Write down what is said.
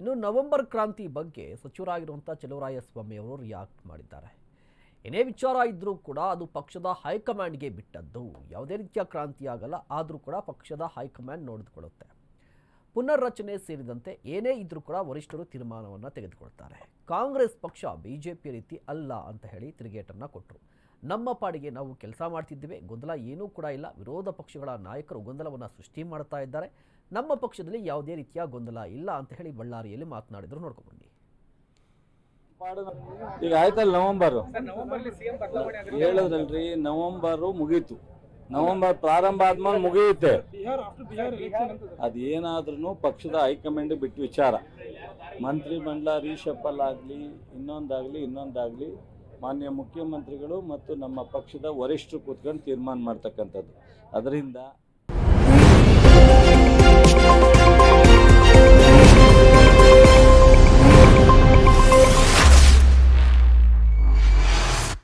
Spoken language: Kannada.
ಇನ್ನು ನವೆಂಬರ್ ಕ್ರಾಂತಿ ಬಗ್ಗೆ ಸಚಿವರಾಗಿರುವಂಥ ಚಲುವರಾಯಸ್ವಾಮಿ ಅವರು ರಿಯಾಕ್ಟ್ ಮಾಡಿದ್ದಾರೆ. ಏನೇ ವಿಚಾರ ಇದ್ದರೂ ಕೂಡ ಅದು ಪಕ್ಷದ ಹೈಕಮಾಂಡ್ಗೆ ಬಿಟ್ಟದ್ದು. ಯಾವುದೇ ರೀತಿಯ ಕ್ರಾಂತಿ ಆಗಲ್ಲ, ಆದರೂ ಕೂಡ ಪಕ್ಷದ ಹೈಕಮಾಂಡ್ ನೋಡಿಕೊಳ್ಳುತ್ತೆ. ಪುನರ್ರಚನೆ ಸೇರಿದಂತೆ ಏನೇ ಇದ್ರೂ ಕೂಡ ವರಿಷ್ಠರು ತೀರ್ಮಾನವನ್ನು ತೆಗೆದುಕೊಳ್ತಾರೆ. ಕಾಂಗ್ರೆಸ್ ಪಕ್ಷ ಬಿಜೆಪಿ ರೀತಿ ಅಲ್ಲ ಅಂತ ಹೇಳಿ ತಿರುಗೇಟನ್ನು ಕೊಟ್ಟರು. ನಮ್ಮ ಪಾಡಿಗೆ ನಾವು ಕೆಲಸ ಮಾಡ್ತಿದ್ದೇವೆ, ಗೊಂದಲ ಏನೂ ಕೂಡ ಇಲ್ಲ. ವಿರೋಧ ಪಕ್ಷಗಳ ನಾಯಕರು ಗೊಂದಲವನ್ನು ಸೃಷ್ಟಿ ಮಾಡ್ತಾ ಇದ್ದಾರೆ. ನಮ್ಮ ಪಕ್ಷದಲ್ಲಿ ಯಾವುದೇ ರೀತಿಯ ಗೊಂದಲ ಇಲ್ಲ ಅಂತ ಹೇಳಿ ಬಳ್ಳಾರಿಯಲ್ಲಿ ಮಾತನಾಡಿದ್ರು. ನೋಡ್ಕೊಂಡ್ಬನ್ನಿ. ಈಗ ಆಯ್ತಲ್ಲ ನವೆಂಬರ್ ಹೇಳಿದ್ರಲ್ರಿ, ನವೆಂಬರ್ ಮುಗೀತು. ನವೆಂಬರ್ ಪ್ರಾರಂಭ ಆದ್ಮೇಲೆ ಮುಗಿಯುತ್ತೆ. ಅದೇನಾದ್ರೂ ಪಕ್ಷದ ಹೈಕಮಾಂಡ್ ಬಿಟ್ಟು ವಿಚಾರ. ಮಂತ್ರಿ ಮಂಡಲ ರೀಶಫಲ್ ಆಗಲಿ, ಇನ್ನೊಂದಾಗಲಿ ಮಾನ್ಯ ಮುಖ್ಯಮಂತ್ರಿಗಳು ಮತ್ತು ನಮ್ಮ ಪಕ್ಷದ ವರಿಷ್ಠರು ಕೂತ್ಕೊಂಡು ತೀರ್ಮಾನ ಮಾಡ್ತಕ್ಕಂಥದ್ದು. ಅದರಿಂದ